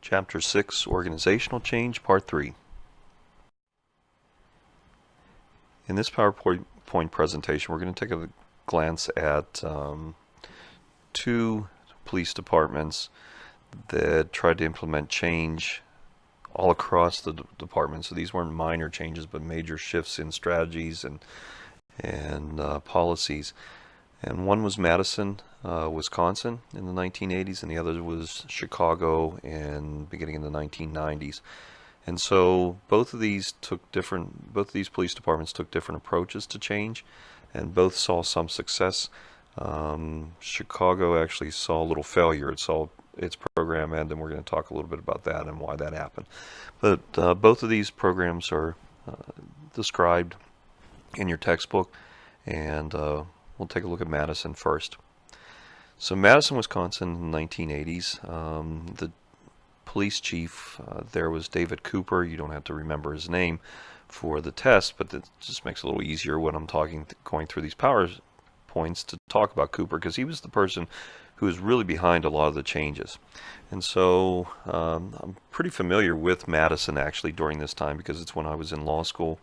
Chapter 6, Organizational Change, Part 3. In this PowerPoint presentation, we're going to take a glance at two police departments that tried to implement change all across the department. So these weren't minor changes, but major shifts in strategies and policies. And one was Madison, Wisconsin in the 1980s, and the other was Chicago beginning in the 1990s. And so both of these police departments took different approaches to change, and both saw some success. Chicago actually saw a little failure. It saw its program end, and we're going to talk a little bit about that and why that happened. But both of these programs are described in your textbook, and we'll take a look at Madison first. So Madison, Wisconsin in the 1980s, the police chief there was David Cooper. You don't have to remember his name for the test, but it just makes it a little easier when I'm going through these PowerPoints to talk about Cooper, because he was the person who was really behind a lot of the changes. And so I'm pretty familiar with Madison actually during this time, because it's when I was in law school,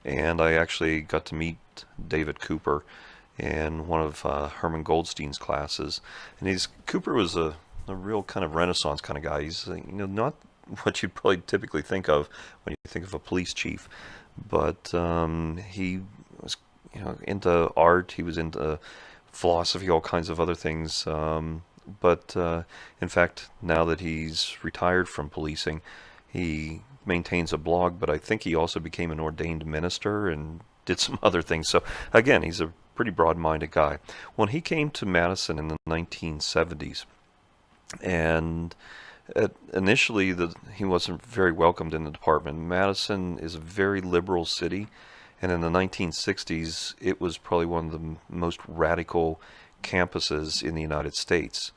and I actually got to meet David Cooper in one of Herman Goldstein's classes. And Cooper was a real kind of Renaissance kind of guy. He's not what you'd probably typically think of when you think of a police chief, but he was into art. He was into philosophy, all kinds of other things. But in fact, now that he's retired from policing, he maintains a blog. But I think he also became an ordained minister and did some other things. So again, he's a pretty broad-minded guy. When he came to Madison in the 1970s, and initially he wasn't very welcomed in the department. Madison is a very liberal city, and in the 1960s it was probably one of the most radical campuses in the United States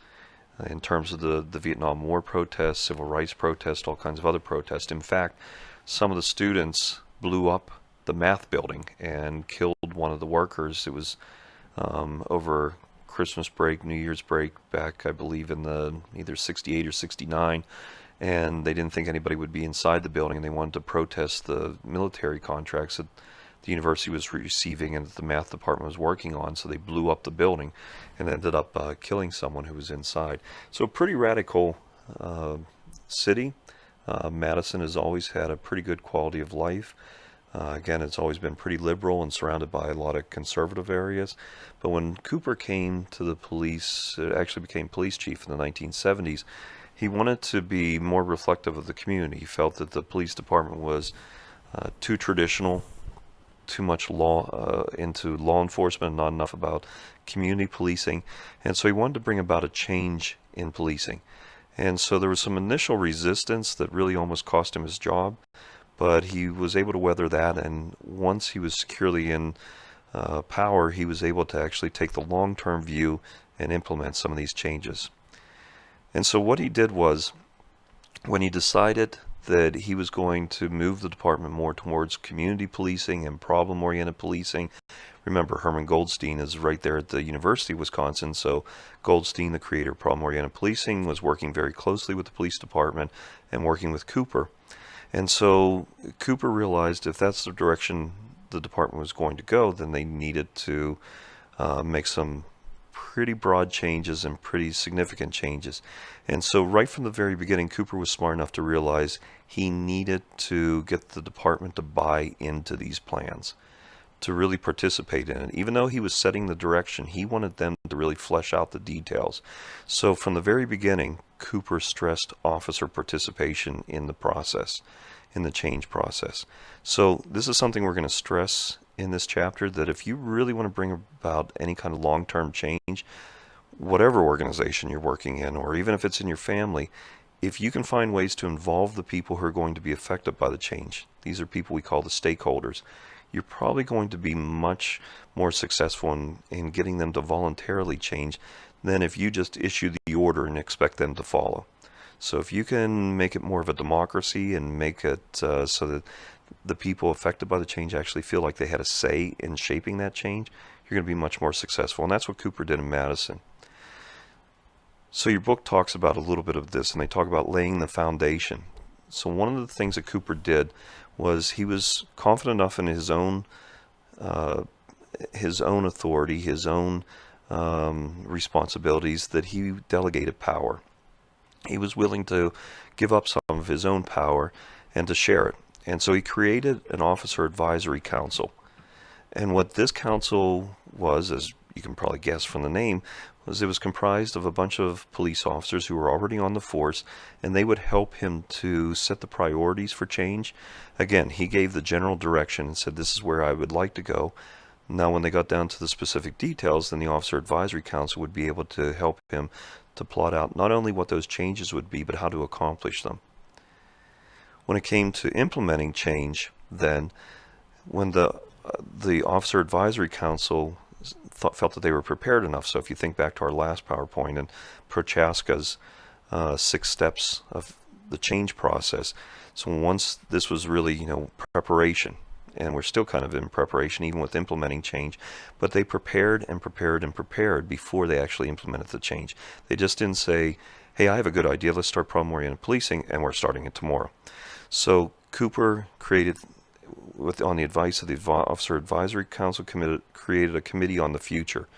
in terms of the Vietnam War protests, civil rights protests, all kinds of other protests. In fact, some of the students blew up the math building and killed one of the workers. It was over Christmas break, New Year's break, back I believe in the either 68 or 69, and they didn't think anybody would be inside the building, and they wanted to protest the military contracts that the university was receiving and that the math department was working on. So they blew up the building and ended up killing someone who was inside. So a pretty radical city. Madison has always had a pretty good quality of life. Again, it's always been pretty liberal and surrounded by a lot of conservative areas. But when Cooper came to the police, actually became police chief in the 1970s, he wanted to be more reflective of the community. He felt that the police department was too traditional, too much into law enforcement, not enough about community policing. And so he wanted to bring about a change in policing. And so there was some initial resistance that really almost cost him his job. But he was able to weather that, and once he was securely in power, he was able to actually take the long-term view and implement some of these changes. And so what he did was, when he decided that he was going to move the department more towards community policing and problem-oriented policing, remember Herman Goldstein is right there at the University of Wisconsin, so Goldstein, the creator of problem-oriented policing, was working very closely with the police department and working with Cooper. And so Cooper realized if that's the direction the department was going to go, then they needed to make some pretty broad changes and pretty significant changes. And so right from the very beginning, Cooper was smart enough to realize he needed to get the department to buy into these plans, to really participate in it. Even though he was setting the direction, he wanted them to really flesh out the details. So from the very beginning, Cooper stressed officer participation in the process, in the change process. So this is something we're going to stress in this chapter, that if you really want to bring about any kind of long-term change, whatever organization you're working in, or even if it's in your family, if you can find ways to involve the people who are going to be affected by the change, these are people we call the stakeholders, you're probably going to be much more successful in getting them to voluntarily change than if you just issue the order and expect them to follow. So if you can make it more of a democracy and make it so that the people affected by the change actually feel like they had a say in shaping that change, you're going to be much more successful. And that's what Cooper did in Madison. So your book talks about a little bit of this, and they talk about laying the foundation. So one of the things that Cooper did was he was confident enough in uh, his own authority, his own responsibilities, that he delegated power. He was willing to give up some of his own power and to share it. And so he created an officer advisory council. And what this council was, as you can probably guess from the name, was it was comprised of a bunch of police officers who were already on the force, and they would help him to set the priorities for change. Again, he gave the general direction and said, this is where I would like to go. Now, when they got down to the specific details, then the Officer Advisory Council would be able to help him to plot out not only what those changes would be, but how to accomplish them. When it came to implementing change, then, when the Officer Advisory Council felt that they were prepared enough. So if you think back to our last PowerPoint and Prochaska's 6 steps of the change process. So once this was really, preparation, and we're still kind of in preparation even with implementing change, but they prepared and prepared and prepared before they actually implemented the change. They just didn't say, hey, I have a good idea, let's start problem-oriented policing, and we're starting it tomorrow. So Cooper created, on the advice of the Officer Advisory Council, created a committee on the future.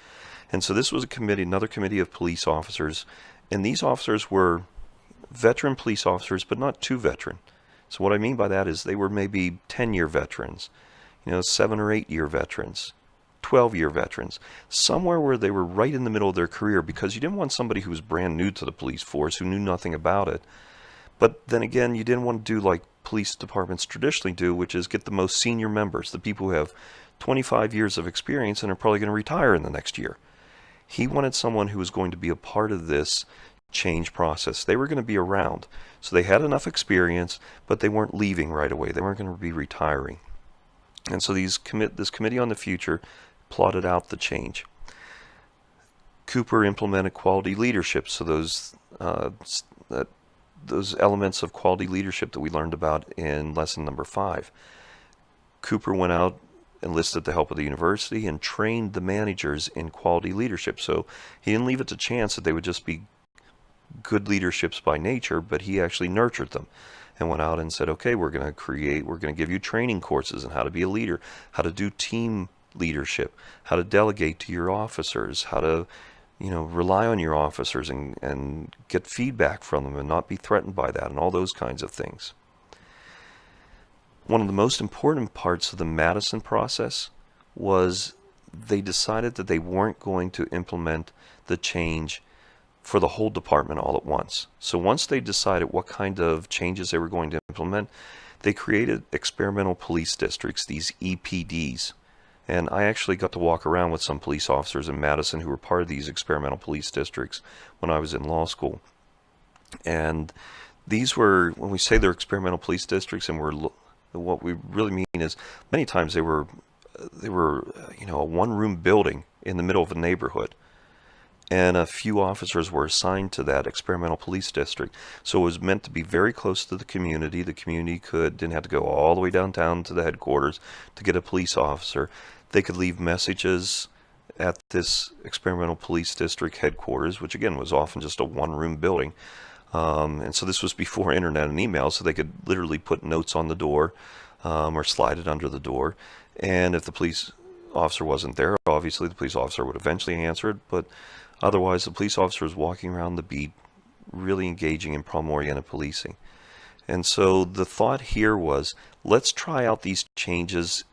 And so this was another committee of police officers, and these officers were veteran police officers, but not too veteran. So what I mean by that is they were maybe 10-year veterans, 7 or 8-year veterans, 12-year veterans, somewhere where they were right in the middle of their career, because you didn't want somebody who was brand new to the police force, who knew nothing about it. But then again, you didn't want to do like police departments traditionally do, which is get the most senior members, the people who have 25 years of experience and are probably going to retire in the next year. He wanted someone who was going to be a part of this change process. They were going to be around. So they had enough experience, but they weren't leaving right away. They weren't going to be retiring. And so this committee on the future plotted out the change. Cooper implemented quality leadership. So those elements of quality leadership that we learned about in lesson number 5. Cooper went out, enlisted the help of the university, and trained the managers in quality leadership. So he didn't leave it to chance that they would just be good leaderships by nature, but he actually nurtured them and went out and said, okay, we're going to give you training courses on how to be a leader, how to do team leadership, how to delegate to your officers, how to rely on your officers and get feedback from them and not be threatened by that, and all those kinds of things. One of the most important parts of the Madison process was they decided that they weren't going to implement the change for the whole department all at once. So once they decided what kind of changes they were going to implement, they created experimental police districts, these EPDs. And I actually got to walk around with some police officers in Madison who were part of these experimental police districts when I was in law school. And these were, when we say they're experimental police districts, and what we really mean is many times they were a one-room building in the middle of a neighborhood. And a few officers were assigned to that experimental police district. So it was meant to be very close to the community. The community didn't have to go all the way downtown to the headquarters to get a police officer. They could leave messages at this experimental police district headquarters, which again was often just a one-room building. And so this was before internet and email, so they could literally put notes on the door or slide it under the door. And if the police officer wasn't there, obviously the police officer would eventually answer it, but otherwise the police officer was walking around the beat, really engaging in problem-oriented policing. And so the thought here was, let's try out these changes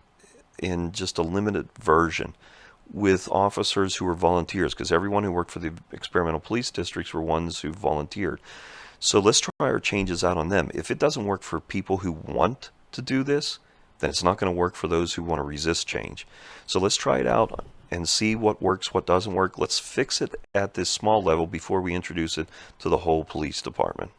in just a limited version with officers who were volunteers, because everyone who worked for the experimental police districts were ones who volunteered. So let's try our changes out on them. If it doesn't work for people who want to do this, then it's not going to work for those who want to resist change. So let's try it out and see what works, what doesn't work. Let's fix it at this small level before we introduce it to the whole police department.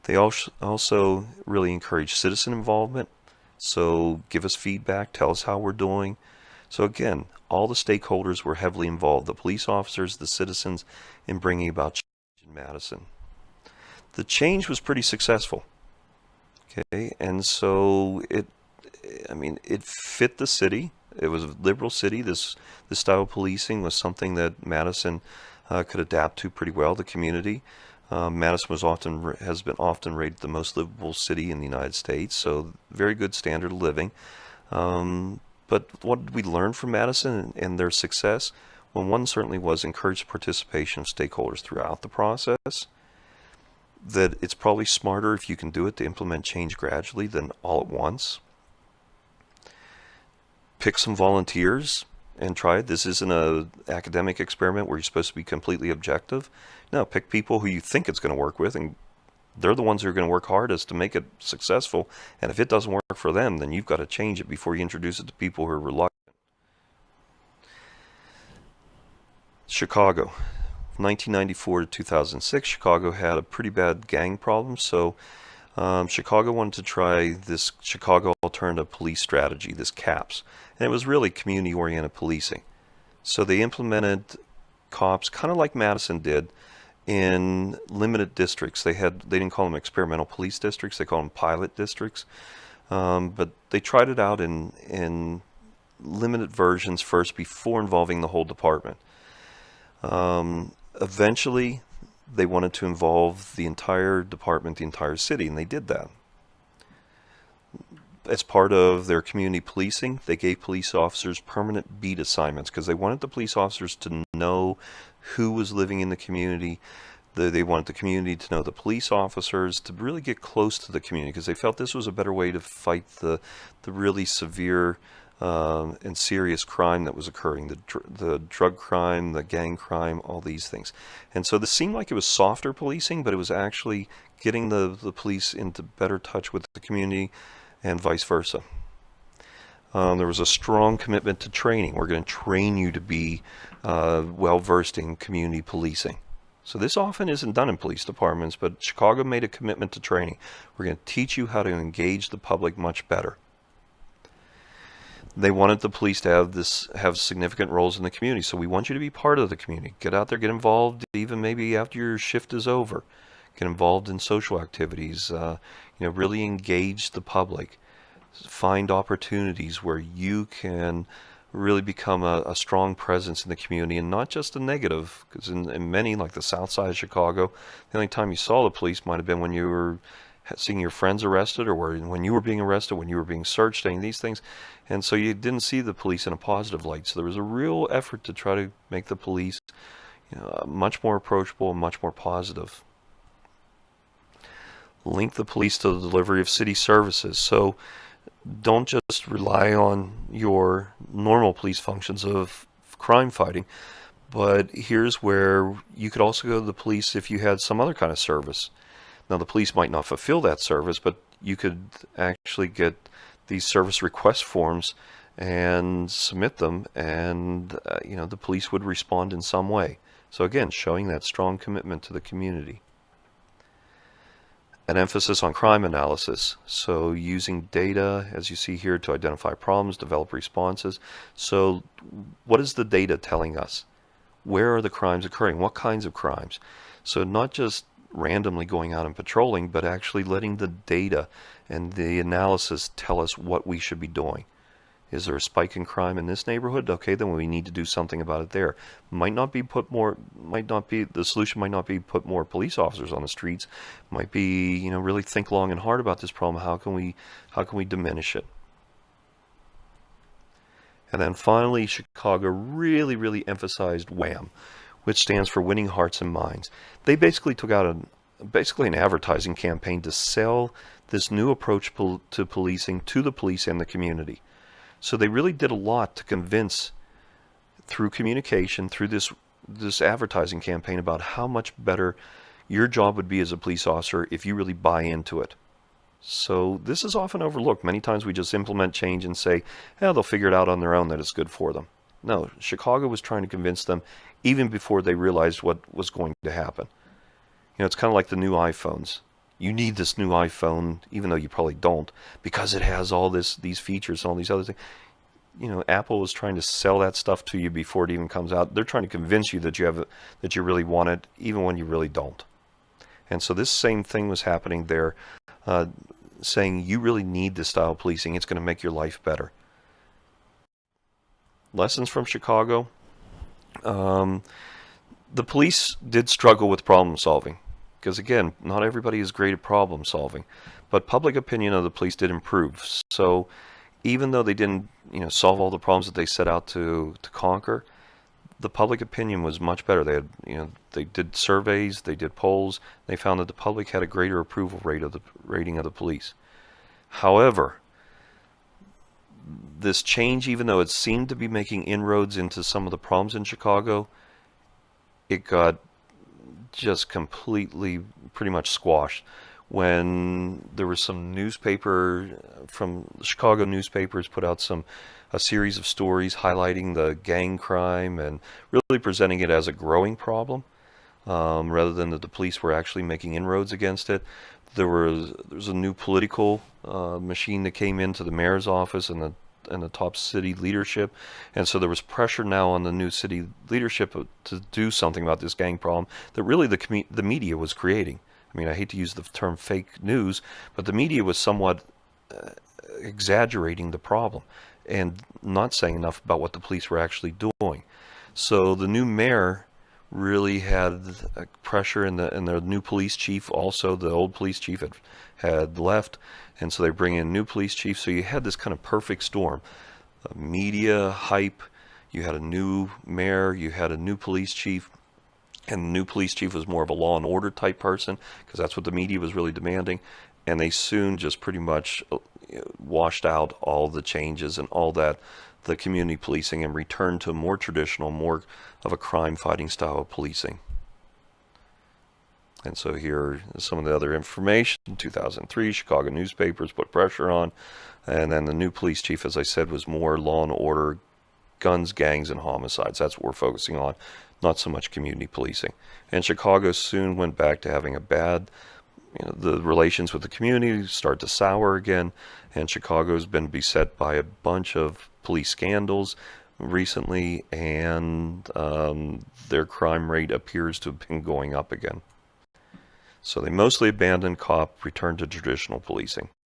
They also really encourage citizen involvement. So give us feedback, tell us how we're doing. So again, all the stakeholders were heavily involved, the police officers, the citizens, in bringing about change in Madison. The change was pretty successful. Okay, and so it fit the city. It was a liberal city. This style of policing was something that Madison could adapt to pretty well. The community. Madison has been often rated the most livable city in the United States, so very good standard of living. But what did we learn from Madison and their success? Well, one certainly was encourage participation of stakeholders throughout the process. That it's probably smarter if you can do it to implement change gradually than all at once. Pick some volunteers and try it. This isn't an academic experiment where you're supposed to be completely objective. No, pick people who you think it's going to work with, and they're the ones who are going to work hardest to make it successful. And if it doesn't work for them, then you've got to change it before you introduce it to people who are reluctant. Chicago. 1994 to 2006, Chicago had a pretty bad gang problem, so Chicago wanted to try this Chicago Alternative Police Strategy, this CAPS, and it was really community-oriented policing. So they implemented cops, kind of like Madison did, in limited districts. They didn't call them experimental police districts, they called them pilot districts, but they tried it out in limited versions first before involving the whole department. Eventually, they wanted to involve the entire department, the entire city, and they did that. As part of their community policing, they gave police officers permanent beat assignments because they wanted the police officers to know who was living in the community. They wanted the community to know the police officers, to really get close to the community because they felt this was a better way to fight the really severe and serious crime that was occurring, the drug crime, the gang crime, all these things. And so this seemed like it was softer policing, but it was actually getting the police into better touch with the community and vice versa. There was a strong commitment to training. We're going to train you to be well-versed in community policing. So this often isn't done in police departments, but Chicago made a commitment to training. We're going to teach you how to engage the public much better. They wanted the police to have significant roles in the community. So we want you to be part of the community. Get out there, get involved, even maybe after your shift is over. Get involved in social activities. Really engage the public. Find opportunities where you can really become a strong presence in the community and not just a negative. Because in many, like the south side of Chicago, the only time you saw the police might have been when you were seeing your friends arrested or when you were being arrested, when you were being searched, any of these things. And so you didn't see the police in a positive light. So there was a real effort to try to make the police much more approachable and much more positive. Link the police to the delivery of city services. So don't just rely on your normal police functions of crime fighting, but here's where you could also go to the police if you had some other kind of service. Now, the police might not fulfill that service, but you could actually get these service request forms and submit them, and the police would respond in some way. So again, showing that strong commitment to the community. An emphasis on crime analysis, so using data, as you see here, to identify problems, develop responses. So what is the data telling us? Where are the crimes occurring? What kinds of crimes? So not just randomly going out and patrolling, but actually letting the data and the analysis tell us what we should be doing. Is there a spike in crime in this neighborhood? Okay, then we need to do something about it there. The solution might not be put more police officers on the streets. Might be, really think long and hard about this problem. How can we diminish it? And then finally, Chicago really emphasized WHAM, which stands for Winning Hearts and Minds. They basically took out an advertising campaign to sell this new approach to policing to the police and the community. So they really did a lot to convince, through communication, through this advertising campaign, about how much better your job would be as a police officer if you really buy into it. So this is often overlooked. Many times we just implement change and say, they'll figure it out on their own that it's good for them. No, Chicago was trying to convince them even before they realized what was going to happen. It's kind of like the new iPhones. You need this new iPhone, even though you probably don't, because it has all these features and all these other things. Apple is trying to sell that stuff to you before it even comes out. They're trying to convince you that you really want it, even when you really don't. And so this same thing was happening there, saying you really need this style of policing. It's going to make your life better. Lessons from Chicago. The police did struggle with problem solving because, again, not everybody is great at problem solving, but public opinion of the police did improve. So even though they didn't, solve all the problems that they set out to conquer, the public opinion was much better. They had, they did surveys, they did polls, they found that the public had a greater approval rating of the police. However, this change, even though it seemed to be making inroads into some of the problems in Chicago, it got just completely pretty much squashed when there was some newspaper from Chicago newspapers put out a series of stories highlighting the gang crime and really presenting it as a growing problem, rather than that the police were actually making inroads against it. There was a new political machine that came into the mayor's office and the top city leadership, and so there was pressure now on the new city leadership to do something about this gang problem that really the media was creating. I mean, I hate to use the term fake news, but the media was somewhat exaggerating the problem and not saying enough about what the police were actually doing. So the new mayor really had pressure, and the new police chief also, the old police chief had left, and so they bring in new police chief. So you had this kind of perfect storm. Media hype, you had a new mayor, you had a new police chief, and the new police chief was more of a law and order type person because that's what the media was really demanding, and they soon just pretty much washed out all the changes and all that, the community policing, and returned to more traditional, more of a crime fighting style of policing. And so here is some of the other information. In 2003, Chicago newspapers put pressure on, and then the new police chief, as I said, was more law and order, guns, gangs, and homicides. That's what we're focusing on, not so much community policing. And Chicago soon went back to having a bad, the relations with the community start to sour again, and Chicago's been beset by a bunch of police scandals recently, and their crime rate appears to have been going up again. So they mostly abandoned cop, returned to traditional policing.